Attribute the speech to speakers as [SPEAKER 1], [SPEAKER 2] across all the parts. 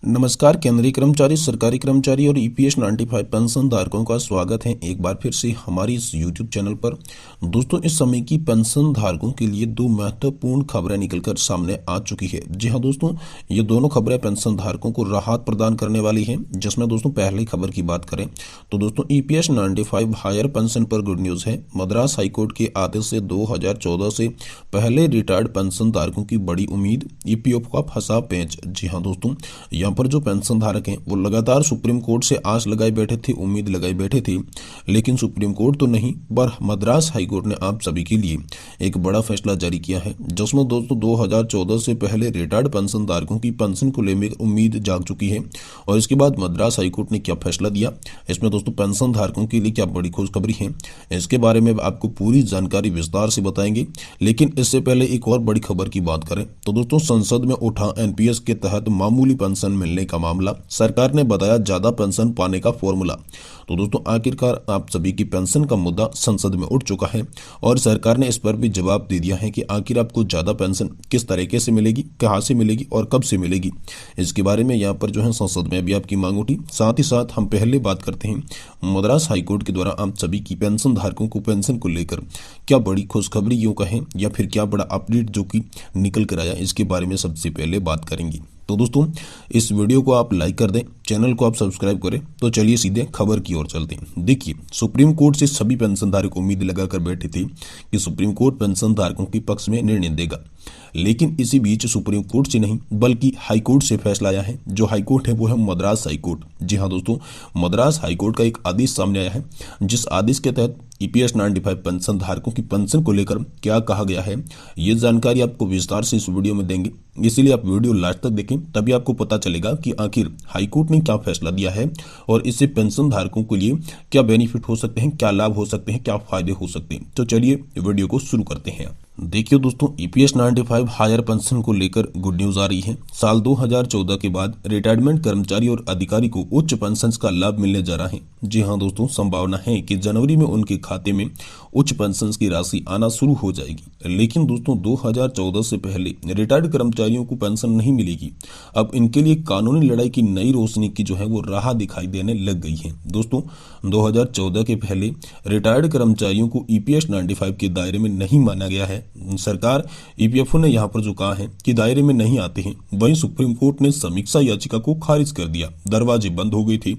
[SPEAKER 1] नमस्कार। केंद्रीय कर्मचारी, सरकारी कर्मचारी और ईपीएस 95 पेंशन धारकों का स्वागत है एक बार फिर से हमारी इस यूट्यूब चैनल पर। दोस्तों, इस समय की पेंशन धारकों के लिए दो महत्वपूर्ण खबरें निकलकर सामने आ चुकी है। जी हाँ दोस्तों, ये दोनों खबरें पेंशन धारकों को राहत प्रदान करने वाली हैं। जिसमें दोस्तों पहली खबर की बात करें तो दोस्तों ईपीएस 95 हायर पेंशन पर गुड न्यूज़ है। मद्रास हाईकोर्ट के आदेश से 2014 से पहले रिटायर्ड पेंशन धारकों की बड़ी उम्मीद, ईपीएफ का फंसा पेंच। जी हाँ दोस्तों, यहाँ पर जो पेंशन धारक हैं वो लगातार सुप्रीम कोर्ट से आस लगाए बैठे थे, उम्मीद लगाए बैठे थे, लेकिन सुप्रीम कोर्ट तो नहीं पर मद्रास हाईकोर्ट ने आप सभी के लिए एक बड़ा फैसला जारी किया है। जिसमें दोस्तों 2014 से पहले रिटायर्ड पेंशन धारकों की पेंशन को लेकर उम्मीद जाग चुकी है। और इसके बाद मद्रास हाईकोर्ट ने क्या फैसला दिया, इसमें दोस्तों पेंशन धारकों के लिए क्या बड़ी खुशखबरी है, इसके बारे में आपको पूरी जानकारी विस्तार से बताएंगे। लेकिन इससे पहले एक और बड़ी खबर की बात करें तो दोस्तों संसद में उठा एनपीएस के तहत मामूली पेंशन मिलने का मामला, सरकार ने बताया ज्यादा पेंशन पाने का फॉर्मूला। तो दोस्तों आखिरकार आप सभी की पेंशन का मुद्दा संसद में उठ चुका है और सरकार ने इस पर भी जवाब दे दिया है कि आखिर आपको ज्यादा पेंशन किस तरीके से मिलेगी, कहां से मिलेगी और कब से मिलेगी। इसके बारे में यहाँ पर जो है संसद में भी आपकी मांग उठी। साथ ही साथ हम पहले बात करते हैं मद्रास हाईकोर्ट के द्वारा आप सभी की पेंशन धारकों को पेंशन को लेकर क्या बड़ी खुशखबरी यूं कहें या फिर क्या बड़ा अपडेट जो कि निकल कर आया, इसके बारे में सबसे पहले बात करेंगे। तो दोस्तों इस वीडियो को आप लाइक कर दें, चैनल को आप सब्सक्राइब करें। तो चलिए सीधे खबर की ओर चलते हैं। देखिए, सुप्रीम कोर्ट से सभी पेंशन धारक उम्मीद लगाकर बैठे थे कि सुप्रीम कोर्ट पेंशन धारकों के पक्ष में निर्णय देगा, लेकिन इसी बीच सुप्रीम कोर्ट से नहीं बल्कि हाईकोर्ट से फैसला आया है। जो हाईकोर्ट है वो है मद्रास हाईकोर्ट। जी हाँ दोस्तों, मद्रास हाईकोर्ट का एक आदेश सामने आया है, जिस आदेश के तहत ईपीएस 95 पेंशन धारकों की पेंशन को लेकर क्या कहा गया है, ये जानकारी आपको विस्तार से इस वीडियो में देंगे। इसीलिए आप वीडियो लास्ट तक देखें, तभी आपको पता चलेगा कि आखिर हाईकोर्ट ने क्या फैसला दिया है और इससे पेंशन धारकों के लिए क्या बेनिफिट हो सकते हैं, क्या लाभ हो सकते हैं, क्या फायदे हो सकते हैं। तो चलिए वीडियो को शुरू करते हैं। देखिए दोस्तों, ईपीएस 95 हायर पेंशन को लेकर गुड न्यूज आ रही है। साल 2014 के बाद रिटायरमेंट कर्मचारी और अधिकारी को उच्च पेंशन का लाभ मिलने जा रहा है। जी हाँ दोस्तों, संभावना है कि जनवरी में उनके खाते में उच्च पेंशन की राशि आना शुरू हो जाएगी। लेकिन दोस्तों 2014 से पहले रिटायर्ड कर्मचारियों को पेंशन नहीं मिलेगी। अब इनके लिए कानूनी लड़ाई की नई रोशनी की जो है वो राह दिखाई देने लग गई है। दोस्तों 2014 के पहले रिटायर्ड कर्मचारियों को ईपीएस 95 के दायरे में नहीं माना गया है। सरकार ईपीएफओ ने यहाँ पर जो कहा है कि दायरे में नहीं आते हैं। वहीं सुप्रीम कोर्ट ने समीक्षा याचिका को खारिज कर दिया। दरवाजे बंद हो गए थे।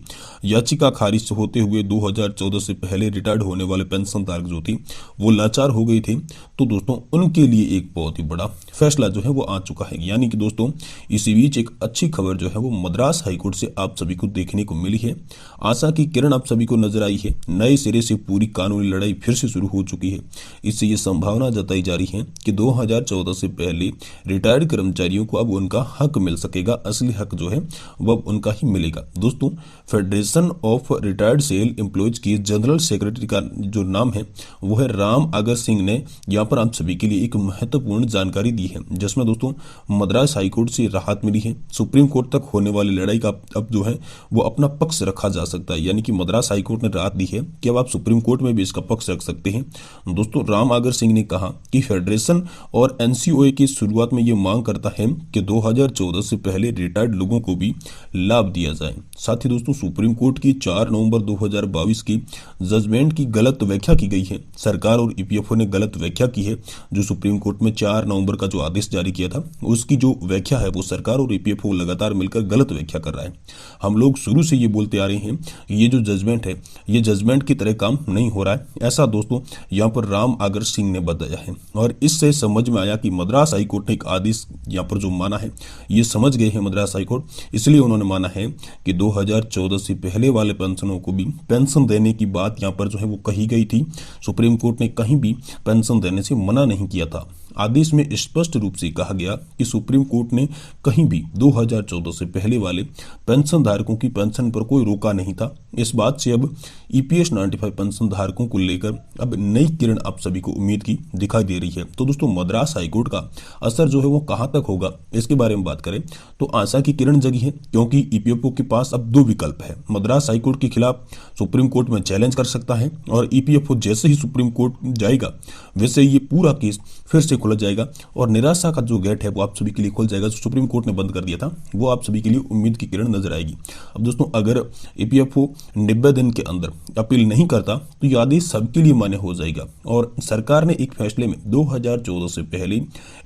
[SPEAKER 1] याचिका खारिज होते हुए 2014 से पहले रिटायर्ड होने वाले पेंशन धारक जो थे वो लाचार हो गए थे। तो दोस्तों उनके लिए एक बहुत ही बड़ा फैसला जो है वो आ चुका है। यानी कि दोस्तों इसी बीच एक अच्छी खबर जो है वो मद्रास हाईकोर्ट से आप सभी को देखने को मिली है। आशा की किरण आप सभी को नजर आई है। नए सिरे से पूरी कानूनी लड़ाई फिर से शुरू हो चुकी है। इससे ये संभावना जताई जा रही है कि 2014 से पहले रिटायर्ड कर्मचारियों को अब उनका हक मिल सकेगा। असली हक जो है वह उनका ही मिलेगा। दोस्तों federation of retired SAIL employees की जनरल सेक्रेटरी का जो नाम है वो है राम अगर सिंह ने यहाँ पर आप सभी के लिए एक महत्वपूर्ण जानकारी दी है, जिसमें दोस्तों मद्रास हाईकोर्ट से राहत मिली है। सुप्रीम कोर्ट तक होने वाली लड़ाई का अब जो है वो अपना पक्ष रखा जा सकता है। यानी कि मद्रास हाईकोर्ट ने राहत दी है कि अब आप सुप्रीम कोर्ट में भी इसका पक्ष रख सकते हैं। दोस्तों राम अगर सिंह ने कहा कि फेडरेशन और एनसीओए की शुरुआत में ये मांग करता है कि 2014 से पहले रिटायर्ड लोगों को भी लाभ दिया जाए। साथ ही दोस्तों सुप्रीम कोर्ट की 4 नवंबर 2022 की जजमेंट की गलत व्याख्या की गई है। सरकार और ईपीएफओ ने गलत व्याख्या की है। जो सुप्रीम कोर्ट में 4 नवंबर का जो आदेश जारी किया था उसकी जो व्याख्या है वो सरकार और ईपीएफओ लगातार मिलकर गलत व्याख्या कर रहा है। हम लोग शुरू से ये बोलते आ रहे हैं ये जो जजमेंट है ये जजमेंट की तरह काम नहीं हो रहा है। ऐसा दोस्तों यहाँ पर राम आगर सिंह ने बताया है और इससे समझ में आया कि मद्रास हाईकोर्ट ने एक आदेश यहाँ पर जो माना है ये समझ गए हैं मद्रास हाईकोर्ट। इसलिए उन्होंने माना है कि 2014 से पहले वाले पेंशनों को भी पेंशन देने की बात यहाँ पर जो है वो कही गई थी। सुप्रीम कोर्ट ने कहीं भी पेंशन देने से मना नहीं किया था। आदेश में स्पष्ट रूप से कहा गया कि सुप्रीम कोर्ट ने कहीं भी 2014 से पहले वाले पेंशन धारकों की पेंशन पर कोई रोका नहीं था। इस बात से अब ईपीएस 95 पेंशन धारकों को लेकर अब नई किरण आप सभी को उम्मीद की दिखाई दे रही है। तो दोस्तों मद्रास हाईकोर्ट का असर जो है वो कहां तक होगा इसके बारे में बात करें तो आशा की किरण जगी है, क्योंकि ईपीएफओ के पास अब 2 विकल्प है। मद्रास हाईकोर्ट के खिलाफ सुप्रीम कोर्ट में चैलेंज कर सकता है और ईपीएफओ जैसे ही सुप्रीम कोर्ट जाएगा वैसे ये पूरा केस फिर से खुला जाएगा और निराशा का जो गेट है वो आप सभी के लिए खुल जाएगा। जो सुप्रीम कोर्ट ने बंद कर दिया था वो आप सभी के लिए उम्मीद की किरण नजर आएगी। अब दोस्तों अगर ईपीएफओ 90 दिन के अंदर अपील नहीं करता तो ये आदेश सबके लिए मान्य हो जाएगा। और सरकार ने एक फैसले में 2014 से पहले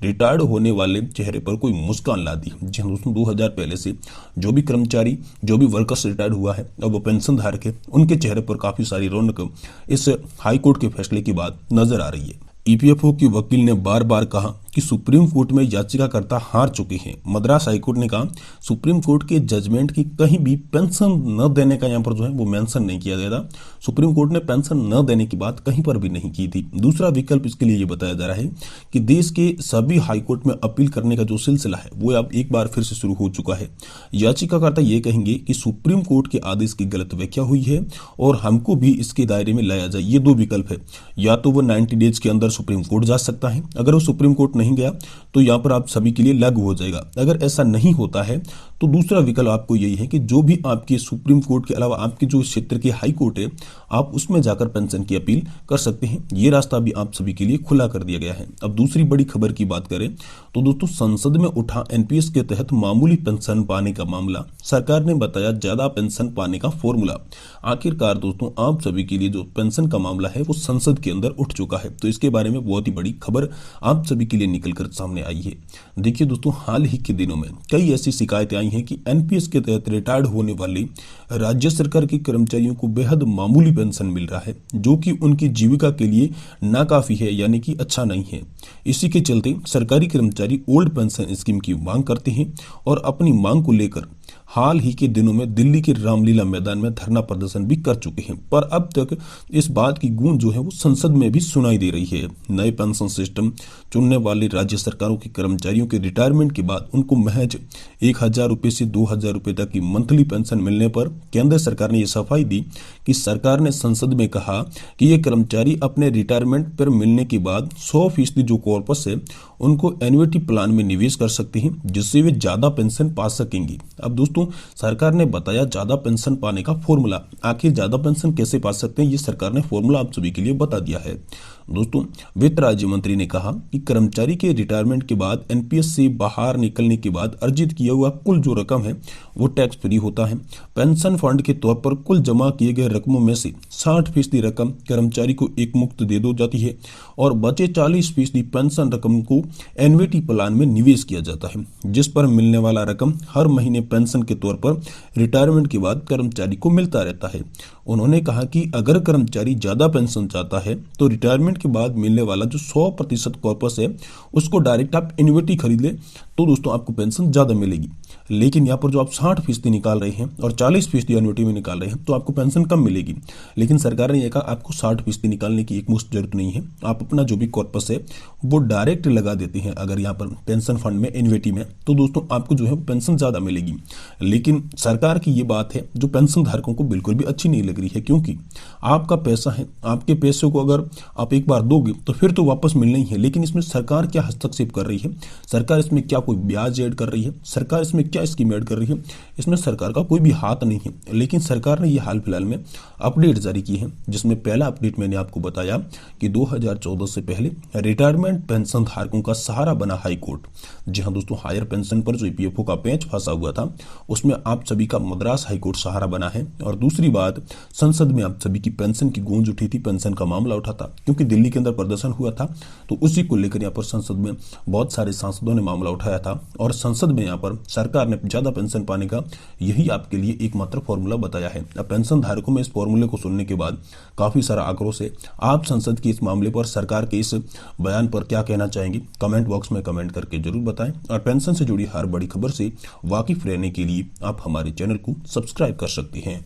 [SPEAKER 1] रिटायर्ड होने वाले चेहरे पर कोई मुस्कान ला दी। जी हाँ दोस्तों, 2000 पहले से जो भी कर्मचारी, जो भी वर्कर्स रिटायर्ड हुआ है अब वो पेंशन धारक है, उनके चेहरे पर काफी सारी रौनक इस हाईकोर्ट के फैसले के बाद नजर आ रही है। ईपीएफओ की वकील ने बार बार कहा कि सुप्रीम कोर्ट में याचिकाकर्ता हार चुके हैं। मद्रास हाईकोर्ट ने कहा सुप्रीम कोर्ट के जजमेंट की कहीं भी पेंशन न देने का यहाँ पर जो है वो मेंशन नहीं किया गया था। सुप्रीम कोर्ट ने पेंशन न देने की बात कहीं पर भी नहीं की थी। दूसरा विकल्प इसके लिए ये बताया जा रहा है कि देश के सभी हाईकोर्ट में अपील करने का जो सिलसिला है वो अब एक बार फिर से शुरू हो चुका है। याचिकाकर्ता ये कहेंगे कि सुप्रीम कोर्ट के आदेश की गलत व्याख्या हुई है और हमको भी इसके दायरे में लाया जाए। ये दो विकल्प है, या तो वो 90 डेज के अंदर सुप्रीम कोर्ट जा सकता है, अगर वो सुप्रीम कोर्ट नहीं गया तो यहाँ पर आप सभी के लिए लागू हो जाएगा। अगर ऐसा नहीं होता है तो दूसरा विकल्प आपको यही है कि जो भी आपके सुप्रीम कोर्ट के अलावा आपके जो क्षेत्र के हाई कोर्ट है आप उसमें जाकर पेंशन की अपील कर सकते हैं। ये रास्ता भी आप सभी के लिए खुला कर दिया गया है। अब दूसरी बड़ी खबर की बात करें तो दोस्तों संसद में उठा एनपीएस के तहत मामूली पेंशन पाने का मामला। सरकार ने बताया ज्यादा पेंशन पाने का फॉर्मूला। आखिरकार दोस्तों आप सभी के लिए जो पेंशन का मामला है वो संसद के अंदर उठ चुका है। तो इसके बारे में बहुत ही बड़ी खबर आप सभी के लिए निकलकर सामने आई है। देखिए दोस्तों, हाल ही के दिनों में कई ऐसी शिकायतें आई हैं कि एनपीएस के तहत रिटायर्ड होने वाले राज्य सरकार के कर्मचारियों को बेहद मामूली पेंशन मिल रहा है, जो कि उनकी जीविका के लिए नाकाफी है, यानी कि अच्छा नहीं है। इसी के चलते सरकारी कर्मचारी ओल्ड पेंशन स्कीम की मांग करते हैं और अपनी मांग को लेकर हाल ही के दिनों में दिल्ली के रामलीला मैदान में धरना प्रदर्शन भी कर चुके हैं। पर अब तक इस बात की गूंज जो है वो संसद में भी सुनाई दे रही है। नए पेंशन सिस्टम चुनने वाले राज्य सरकारों के कर्मचारियों के रिटायरमेंट के बाद उनको महज 1000 रुपये से 2000 रुपये तक की मंथली पेंशन मिलने पर केंद्र सरकार ने यह सफाई दी कि सरकार ने संसद में कहा कि ये कर्मचारी अपने रिटायरमेंट पर मिलने के बाद 100% जो कॉर्पस है उनको एन्युटी प्लान में निवेश कर सकते हैं, जिससे वे ज्यादा पेंशन पा सकेंगे। अब दोस्तों सरकार ने बताया ज्यादा पेंशन पाने का फॉर्मूला। आखिर ज्यादा पेंशन कैसे पा सकते हैं, ये सरकार ने फॉर्मूला आप सभी के लिए बता दिया है। दोस्तों वित्त राज्य मंत्री ने कहा कि कर्मचारी के रिटायरमेंट के बाद एनपीएस से बाहर निकलने के बाद अर्जित किया हुआ कुल जो रकम है वो टैक्स फ्री होता है। पेंशन फंड के तौर पर कुल जमा किए गए रकमों में से 60% रकम कर्मचारी को एक मुक्त दे दी जाती है और बचे 40% पेंशन रकम को एन्युटी प्लान में निवेश किया जाता है, जिस पर मिलने वाला रकम हर महीने पेंशन के तौर पर रिटायरमेंट के बाद कर्मचारी को मिलता रहता है। उन्होंने कहा कि अगर कर्मचारी ज्यादा पेंशन चाहता है तो रिटायरमेंट के बाद मिलने वाला जो 100% कॉर्पस है उसको डायरेक्ट आप एन्युटी खरीद ले तो दोस्तों आपको पेंशन ज्यादा मिलेगी। लेकिन यहाँ पर जो आप 60% निकाल रहे हैं और 40% एन्युटी में निकाल रहे हैं तो आपको पेंशन कम मिलेगी। लेकिन सरकार ने यह कहा आपको 60% निकालने की एक मुश्त जरूरत नहीं है, आप अपना जो भी कॉर्पस है वो डायरेक्ट लगा देते हैं अगर यहाँ पर पेंशन फंड में एन्युटी में, तो दोस्तों आपको जो है पेंशन ज्यादा मिलेगी। लेकिन सरकार की ये बात है जो पेंशन धारकों को बिल्कुल भी अच्छी नहीं लग रही है, क्योंकि आपका पैसा है, आपके पैसे को अगर आप एक बार दोगे तो फिर तो वापस मिलना ही है। लेकिन इसमें सरकार क्या हस्तक्षेप कर रही है, सरकार इसमें क्या कोई ब्याज ऐड कर रही है, सरकार इसमें क्या स्कीम ऐड कर रही है, इसमें सरकार का कोई भी हाथ नहीं है। लेकिन सरकार ने ये हाल फिलहाल में अपडेट जारी की है, जिसमें पहला अपडेट मैंने आपको बताया कि 2014 से पहले रिटायरमेंट पेंशन धारकों का सहारा बना हाई कोर्ट। जी हाँ दोस्तों, हायर पेंशन पर जो ईपीएफओ का पेंच फंसा हुआ था उसमें आप सभी का मद्रास हाई कोर्ट सहारा बना है। और दूसरी बात, संसद में आप सभी की पेंशन की गूंज उठी थी, पेंशन का मामला उठा था, क्योंकि दिल्ली के अंदर प्रदर्शन हुआ था तो उसी को लेकर यहाँ पर संसद में बहुत सारे सांसदों ने मामला उठाया था और संसद में यहाँ पर सरकार ने ज्यादा पेंशन पाने का यही आपके लिए एकमात्र फॉर्मूला बताया है। अब पेंशन धारकों में इस फॉर्मूले को सुनने के बाद काफी सारा आक्रोश है। आप संसद की इस मामले पर, सरकार के इस बयान पर क्या कहना चाहेंगे, कमेंट बॉक्स में कमेंट करके जरूर बताएं। और पेंशन से जुड़ी हर बड़ी खबर से वाकिफ रहने के लिए आप हमारे चैनल को सब्सक्राइब कर सकते हैं।